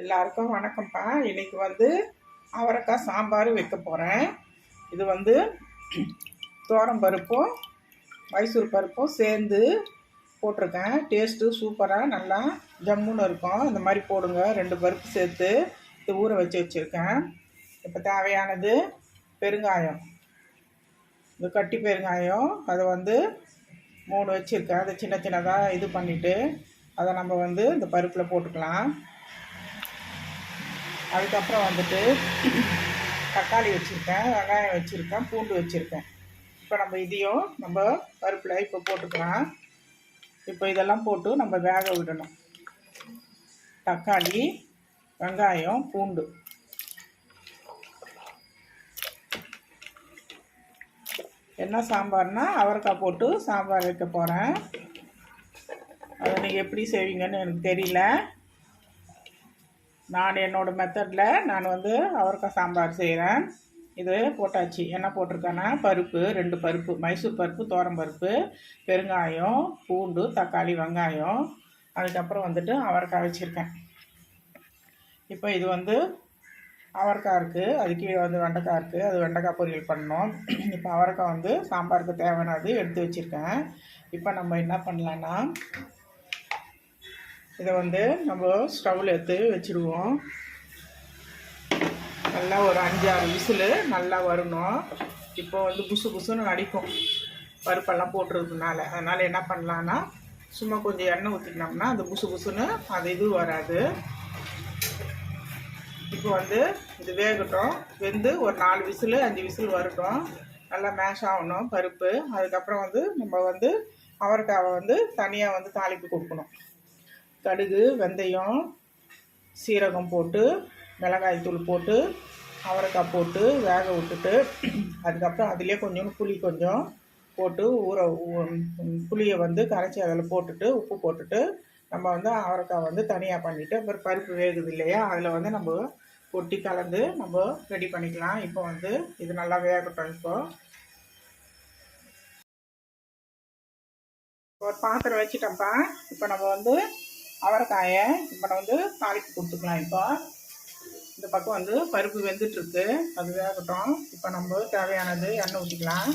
எல்லாருக்கும் வணக்கம்ப்பா. இன்னைக்கு வந்து அவரைக்காய் சாம்பார் வைக்க போகிறேன். இது வந்து பருப்பும் மைசூர் பருப்பும் சேர்ந்து போட்டிருக்கேன். டேஸ்ட்டு சூப்பராக நல்லா ஜம்முன்னு இருக்கும். இந்த மாதிரி போடுங்க. 2 பருப்பு சேர்த்து இது ஊற வச்சுருக்கேன். இப்போ தேவையானது பெருங்காயம், இது கட்டி பெருங்காயம். அதை வந்து 3 வச்சுருக்கேன். அதை சின்ன சின்னதாக இது பண்ணிவிட்டு அதை நம்ம வந்து இந்த பருப்பில் போட்டுக்கலாம். அதுக்கப்புறம் வந்துட்டு தக்காளி வச்சுருக்கேன், வெங்காயம் வச்சுருக்கேன், பூண்டு வச்சுருக்கேன். இப்போ நம்ம இதையும் நம்ம பருப்பில் இப்போ போட்டுக்கலாம். இப்போ இதெல்லாம் போட்டு நம்ம வேக விடணும். தக்காளி, வெங்காயம், பூண்டு. என்ன சாம்பார்னா அவரைக்காய் போட்டு சாம்பார் வைக்க போகிறேன். அதை நீங்கள் எப்படி செய்வீங்கன்னு எனக்கு தெரியல. நான் என்னோடய மெத்தடில் நான் வந்து அவரைக்காய் சாம்பார் செய்கிறேன். இது போட்டாச்சு. என்ன போட்டிருக்கேன்னா பருப்பு, 2 பருப்பு, மைசூர் பருப்பு, பருப்பு, பெருங்காயம், பூண்டு, தக்காளி, வெங்காயம், அதுக்கப்புறம் வந்துட்டு அவரைக்காய் வச்சுருக்கேன். இப்போ இது வந்து அவரைக்காய் இருக்குது, அதுக்கு வந்து வெண்டைக்காய் இருக்குது. அது வெண்டைக்காய் பொரியல் பண்ணணும். இப்போ அவரைக்காய் வந்து சாம்பாருக்கு தேவையானது எடுத்து வச்சுருக்கேன். இப்போ நம்ம என்ன பண்ணலான்னா இதை வந்து நம்ம ஸ்டவ்வில் எடுத்து வச்சுடுவோம். நல்லா ஒரு 5-6 விசில் நல்லா வரணும். இப்போ வந்து புசு புசுன்னு நடிக்கும் பருப்பெல்லாம் போட்டுறதுனால. அதனால் என்ன பண்ணலான்னா சும்மா கொஞ்சம் எண்ணெய் ஊற்றிக்கினோம்னா அந்த புசு புசுன்னு அது இது வராது. இப்போ வந்து இது வேகட்டும். வெந்து ஒரு 4 விசில் 5 விசில் வரட்டும். நல்லா மேஷ் ஆகணும் பருப்பு. அதுக்கப்புறம் வந்து நம்ம வந்து அவரைக்காவை வந்து தனியாக வந்து தாளிப்பு கொடுக்கணும். கடுகு, வெந்தயம், சீரகம் போட்டு, மிளகாய் தூள் போட்டு, அவரைக்காய் போட்டு வேக விட்டுட்டு, அதுக்கப்புறம் அதிலே கொஞ்சம் புளி கொஞ்சம் போட்டு புளியை வந்து கரைச்சி அதில் போட்டுட்டு உப்பு போட்டுட்டு நம்ம வந்து அவரைக்காய் வந்து தனியாக பண்ணிவிட்டு அப்புறம் பருப்பு வேகுது இல்லையா, அதில் வந்து நம்ம கொட்டி கலந்து நம்ம ரெடி பண்ணிக்கலாம். இப்போ வந்து இது நல்லா வேகட்டும். இப்போது ஒரு பாத்திரம் வச்சுட்டோம்ப்பா. இப்போ நம்ம வந்து அவரைக்காயை இப்போ நம்ம வந்து தாளிப்பு கொடுத்துக்கலாம். இப்போ இந்த பக்கம் வந்து பருப்பு வெந்துட்டுருக்கு, அது வேகட்டும். இப்போ நம்ம தேவையானது எண்ணெய் ஊற்றிக்கலாம்.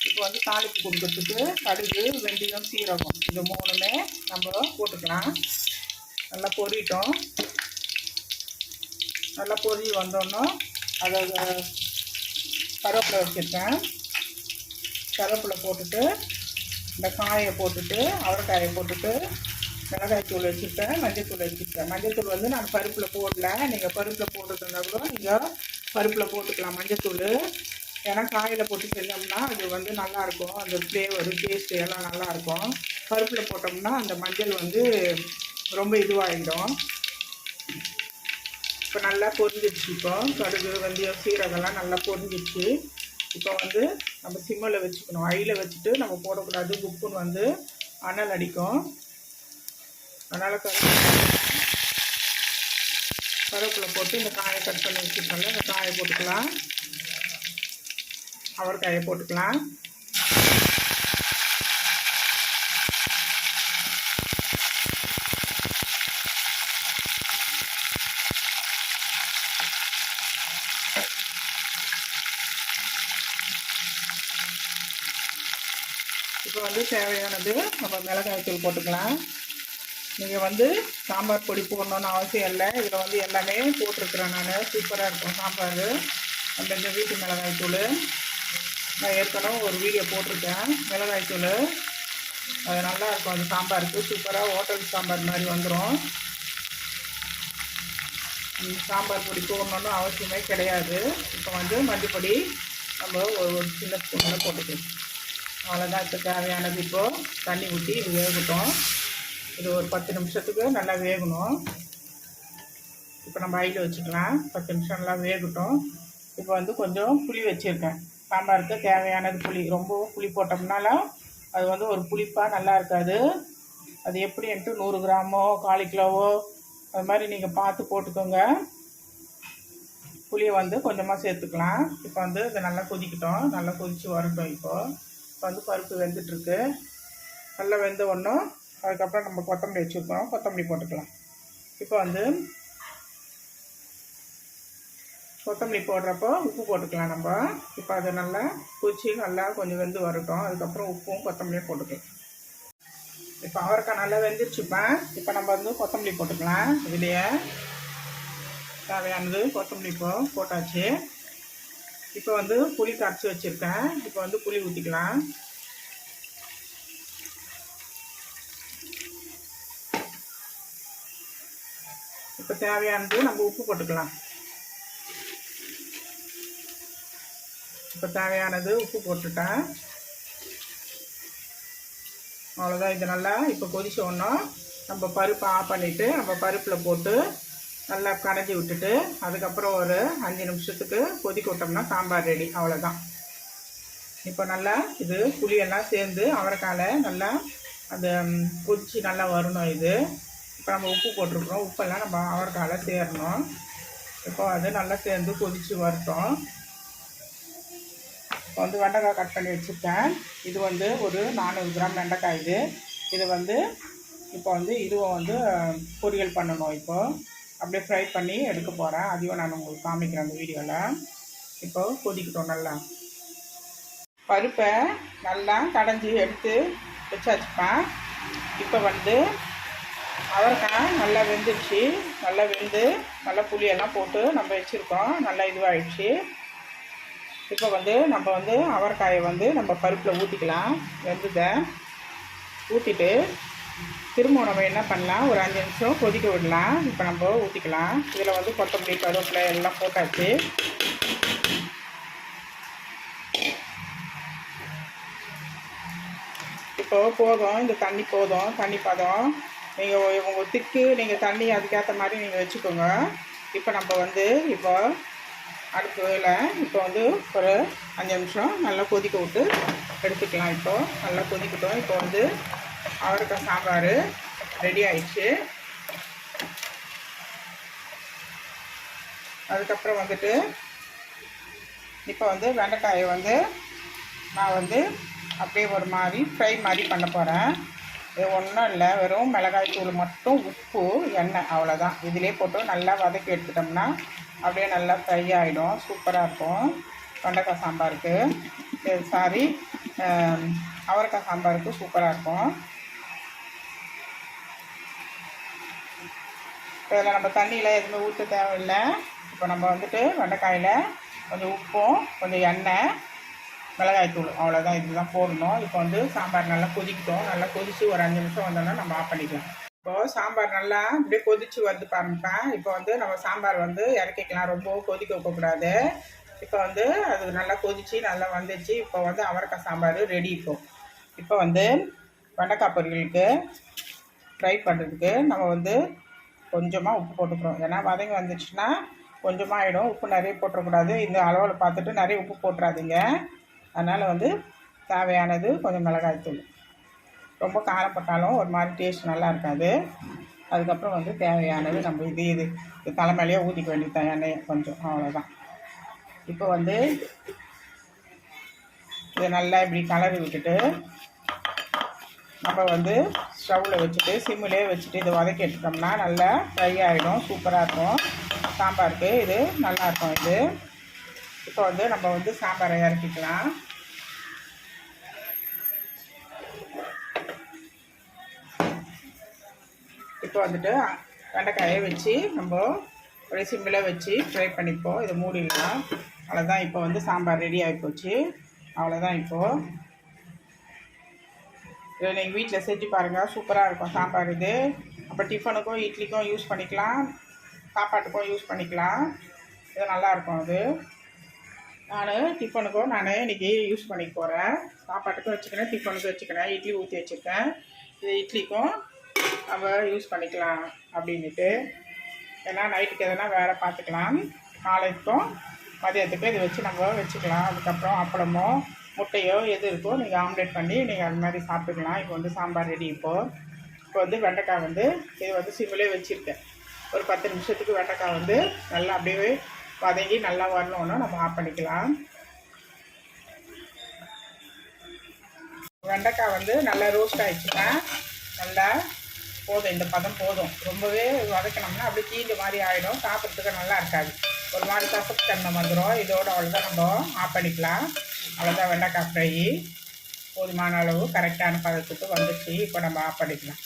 இப்போ வந்து தாளிப்பு கொடுக்கறதுக்கு கடுகு, வெந்தயம், சீரகம் இது 3மே நம்ம போட்டுக்கலாம். நல்லா பொரியட்டும். நல்லா பொரி வந்தோன்னா அதை கருவேப்பிலை வச்சுருக்கேன். கருவேப்பிலை போட்டுட்டு இந்த காயை போட்டுட்டு அவரைக்காயை போட்டுட்டு மிளகாய் தூள் வச்சுருக்கேன், மஞ்சள் தூள் வச்சுருக்கேன். மஞ்சள் தூள் வந்து நான் பருப்பில் போடல. நீங்கள் பருப்பில் போட்டுருந்தா கூட நீங்கள் பருப்பில் போட்டுக்கலாம் மஞ்சள் தூள். ஏன்னா காயில் போட்டு செஞ்சோம்னா அது வந்து நல்லாயிருக்கும். அந்த ஃப்ளேவரு டேஸ்ட்டு எல்லாம் நல்லாயிருக்கும். பருப்பில் போட்டோம்னா அந்த மஞ்சள் வந்து ரொம்ப இதுவாகிடும். இப்போ நல்லா பொரிஞ்சிடுச்சு. இப்போ கடுகு, வெந்தயம், சீரகம்லாம் நல்லா பொரிஞ்சிடுச்சு. இப்போ வந்து நம்ம சிம்மில் வச்சுக்கணும். ஹையில் வச்சுட்டு நம்ம போடக்கூடாது. குப்புன்னு வந்து அனல் அடிக்கும். அதனால் கருவேப்பிலை போட்டு இந்த காயை கட் பண்ணி வச்சுருக்கோம்ல, இந்த காயை போட்டுக்கலாம். அவரைக்காயை போட்டுக்கலாம். இப்போ வந்து தேவையானது நம்ம மிளகாய் தூள் போட்டுக்கலாம். நீங்கள் வந்து சாம்பார் பொடி போடணுன்னு அவசியம் இல்லை. இதில் வந்து எல்லாமே போட்டிருக்கிறேன் நான். சூப்பராக இருக்கும் சாம்பார். அந்த இந்த வீட்டு மிளகாய் தூள் நான் ஏற்கனவே ஒரு வீடியோ போட்டிருக்கேன். மிளகாய் தூள் அது நல்லாயிருக்கும். அந்த சாம்பாருக்கு சூப்பராக ஹோட்டல் சாம்பார் மாதிரி வந்துடும். சாம்பார் பொடி போடணுன்னு அவசியமே கிடையாது. இப்போ வந்து மல்லிப்பொடி நம்ம ஒரு சின்ன ஸ்பூனில் போட்டுக்கலாம். அவ்வளோதான். இப்போ தேவையானது இப்போது தண்ணி ஊற்றி இது வேகட்டும். இது ஒரு 10 நிமிஷத்துக்கு நல்லா வேகணும். இப்போ நம்ம ஹையில் வச்சுக்கலாம். 10 நிமிஷம் நல்லா வேகட்டும். இப்போ வந்து கொஞ்சம் புளி வச்சுருக்கேன். சாம்பாருக்கு தேவையானது புளி. ரொம்பவும் புளி போட்டோம்னால அது வந்து ஒரு புளிப்பாக நல்லா இருக்காது. அது எப்படின்ட்டு 100 கிராமோ 1/4 கிலோவோ அது மாதிரி நீங்கள் பார்த்து போட்டுக்கோங்க. புளியை வந்து கொஞ்சமாக சேர்த்துக்கலாம். இப்போ வந்து இதை நல்லா கொதிக்கட்டும். நல்லா கொதித்து வரட்டும். இப்போ வந்து பருப்பு வெந்துட்டுருக்கு. நல்லா வெந்த ஒன்றும் அதுக்கப்புறம் நம்ம கொத்தமல்லி வச்சுருக்கோம், கொத்தமல்லி போட்டுக்கலாம். இப்போ வந்து கொத்தமல்லி போடுறப்போ உப்பு போட்டுக்கலாம் நம்ம. இப்போ அதை நல்லா குச்சி நல்லா கொஞ்சம் வெந்து வரட்டும். அதுக்கப்புறம் உப்பும் கொத்தமல்லியும் போட்டுக்கலாம். இப்போ அவரைக்காய் நல்லா வெந்துருச்சுப்பேன். இப்போ நம்ம வந்து கொத்தமல்லி போட்டுக்கலாம். இதுலேயே தேவையானது கொத்தமல்லி போட்டாச்சு. இப்போ வந்து புளி கரைச்சி வச்சுருக்கேன். இப்போ வந்து புளி ஊற்றிக்கலாம். இப்போ தேவையானது நம்ம உப்பு போட்டுக்கலாம். இப்போ தேவையானது உப்பு போட்டுட்டேன். அவ்வளோதான். இது நல்லா இப்போ கொதிச்சோன்னா நம்ம பருப்பை ஆஃப் பண்ணிவிட்டு நம்ம பருப்பில் போட்டு நல்லா கடைஞ்சி விட்டுட்டு அதுக்கப்புறம் ஒரு 5 நிமிஷத்துக்கு கொதிக்க விட்டோம்னா சாம்பார் ரெடி. அவ்வளோதான். இப்போ நல்லா இது புளியெல்லாம் சேர்ந்து அவரைக்காயில் நல்லா அந்த கொதிச்சு நல்லா வரணும். இது இப்போ நம்ம உப்பு போட்டிருக்கிறோம். உப்பெல்லாம் நம்ம அவரைக்காயில் சேரணும். இப்போ அது நல்லா சேர்ந்து கொதிச்சு வரட்டும். இப்போ வந்து வெண்டைக்காய் கட் பண்ணி வச்சுருக்கேன். இது வந்து ஒரு 400 கிராம் வெண்டைக்காய். இது வந்து இப்போ வந்து இதுவும் வந்து பொரியல் பண்ணணும். இப்போது அப்படியே ஃப்ரை பண்ணி எடுக்க போகிறேன். அதையும் நான் உங்களுக்கு காமிக்கிறேன் அந்த வீடியோவில். இப்போது கொதிக்கிட்டோம். நல்லா பருப்பை நல்லா கடைஞ்சி எடுத்து வச்சாச்சுப்பேன். இப்போ வந்து அவரைக்காய் நல்லா வெந்துடுச்சு. நல்லா வெந்து நல்லா புளியெல்லாம் போட்டு நம்ம வச்சுருக்கோம். நல்லா இதுவாகிடுச்சு. இப்போ வந்து நம்ம வந்து அவரைக்காயை வந்து நம்ம பருப்பில் ஊற்றிக்கலாம். வெந்ததை ஊற்றிட்டு திரும்ப நம்ம என்ன பண்ணலாம், ஒரு 5 நிமிஷம் கொதிக்க விடலாம். இப்போ நம்ம ஊற்றிக்கலாம். இதில் வந்து கொத்தமல்லி கருவேப்பிலை எல்லாம் போட்டாச்சு. இப்போ போதும், இந்த தண்ணி போதும். தண்ணி பதம் நீங்கள் உங்கள் திக்கு நீங்கள் தண்ணி அதுக்கேற்ற மாதிரி நீங்கள் வச்சுக்கோங்க. இப்போ நம்ம வந்து இப்போ அடுப்பில் இப்போ வந்து ஒரு 5 நிமிஷம் நல்லா கொதிக்க விட்டு எடுத்துக்கலாம். இப்போது நல்லா கொதிக்கட்டும். இப்போ வந்து அவரைக்காய் சாம்பார் ரெடி ஆயிடுச்சு. அதுக்கப்புறம் வந்துட்டு இப்போ வந்து வெண்டைக்காயை வந்து நான் வந்து அப்படியே ஒரு மாதிரி ஃப்ரை மாதிரி பண்ண போகிறேன். இது ஒன்றும் இல்லை, வெறும் மிளகாய் தூள் மட்டும், உப்பு, எண்ணெய், அவ்வளோதான். இதிலே போட்டு நல்லா வதக்கி எடுத்துட்டோம்னா அப்படியே நல்லா ஃப்ரை ஆகிடும். சூப்பராக இருக்கும் வெண்டைக்காய் சாம்பாருக்கு. அவரைக்காய் சாம்பாருக்கு சூப்பராக இருக்கும். இதில் நம்ம தண்ணியில் எதுவுமே ஊற்ற தேவையில்லை. இப்போ நம்ம வந்துட்டு வெண்டைக்காயில் கொஞ்சம் உப்பும் கொஞ்சம் எண்ணெய் மிளகாய் தூள் அவ்வளோதான், இதுதான் போடணும். இப்போ வந்து சாம்பார் நல்லா கொதிக்கிட்டோம். நல்லா கொதித்து ஒரு 5 நிமிஷம் வந்தோன்னா நம்ம ஆஃப் பண்ணிக்கலாம். இப்போது சாம்பார் நல்லா அப்படியே கொதித்து வந்து பாருப்பேன். இப்போ வந்து நம்ம சாம்பார் வந்து இறக்கிக்கலாம். ரொம்ப கொதிக்க வைக்கக்கூடாது. இப்போ வந்து அது நல்லா கொதித்து நல்லா வந்துடுச்சு. இப்போ வந்து அவரைக்காய் சாம்பார் ரெடி. இப்போ வந்து வெண்டைக்காய் பொரியலுக்கு ஃப்ரை பண்ணுறதுக்கு நம்ம வந்து கொஞ்சமாக உப்பு போட்டுக்கிறோம். ஏன்னா வதங்கி வந்துடுச்சுன்னா கொஞ்சமாக ஆகிடும். உப்பு நிறைய போட்டுறக்கூடாது. இந்த அளவில் பார்த்துட்டு நிறைய உப்பு போட்டுறாதீங்க. அதனால் வந்து தேவையானது கொஞ்சம் மிளகாய்த்தூள். ரொம்ப காரப்பட்டாலும் ஒரு மாதிரி டேஸ்ட் நல்லா இருக்காது. அதுக்கப்புறம் வந்து தேவையானது நம்ம இது தலைமையிலேயே ஊற்றிக்க வேண்டியது எண்ணெயை கொஞ்சம், அவ்வளோதான். இப்போ வந்து இதை நல்லா இப்படி கலரி விட்டுட்டு நம்ம வந்து ஸ்டவ்வில் வச்சுட்டு சிம்மிலே வச்சுட்டு இதை வதக்கி எடுத்துட்டோம்னா நல்லா ஃப்ரை ஆகிடும். சூப்பராக இருக்கும் சாம்பாருக்கு. இது நல்லாயிருக்கும். இது இப்போ வந்து நம்ம வந்து சாம்பாரை இறக்கிக்கலாம். இப்போ வந்துட்டு வெண்டைக்காயை வச்சு நம்ம ஒரு சிம்மில் வச்சு ஃப்ரை பண்ணிப்போம். இதை மூடிடலாம். அவ்வளோதான். இப்போ வந்து சாம்பார் ரெடி ஆகி போச்சு. அவ்வளோதான். இப்போது இதை நீங்கள் வீட்டில் செஞ்சு பாருங்கள். சூப்பராக இருக்கும் சாம்பார் இது. அப்போ டிஃபனுக்கும் இட்லிக்கும் யூஸ் பண்ணிக்கலாம், சாப்பாட்டுக்கும் யூஸ் பண்ணிக்கலாம். இது நல்லாயிருக்கும். அது நான் டிஃபனுக்கும் இன்றைக்கி யூஸ் பண்ணிக்க போகிறேன். சாப்பாட்டுக்கும் வச்சுக்கிறேன், டிஃபனுக்கும் வச்சுக்கிறேன். இட்லி ஊற்றி வச்சுருக்கேன். இது இட்லிக்கும் நம்ம யூஸ் பண்ணிக்கலாம் அப்படின்ட்டு. ஏன்னா நைட்டுக்கு எதனா வேறு பார்த்துக்கலாம். நாளைக்கும் மதியத்துக்கு இது வச்சு நம்ம வச்சுக்கலாம். அதுக்கப்புறம் அப்பளமோ முட்டையோ எது இருக்கோ நீங்கள் ஆம்லேட் பண்ணி நீங்கள் அது மாதிரி சாப்பிட்டுக்கலாம். இப்போ வந்து சாம்பார் ரெடி. இப்போ வந்து வெண்டைக்காய் வந்து இது வந்து சிம்மிலே வச்சுருக்கேன். ஒரு 10 நிமிஷத்துக்கு வெண்டைக்காய் வந்து நல்லா அப்படியே வதங்கி நல்லா வரணுன்னா நம்ம ஆஃப் பண்ணிக்கலாம். வெண்டைக்காய் வந்து நல்லா ரோஸ்ட் ஆகிடுச்சுன்னா நல்லா போதும், இந்த பதம் போதும். ரொம்பவே வதக்கினோம்னா அப்படியே தீஞ்ச மாதிரி ஆகிடும், சாப்பிட்றதுக்கு நல்லா இருக்காது, ஒரு மாதிரி கசப்பு தன்மை வந்துடும். இதோட அவ்வளோதான், நம்ம ஆஃப் பண்ணிக்கலாம். அவ்வளோதான், வெண்டைக்காய் ஃப்ரை போதுமான அளவு கரெக்டான பதத்துக்கு வந்துச்சு. இப்போ நம்ம ஆஃப் பண்ணிக்கலாம்.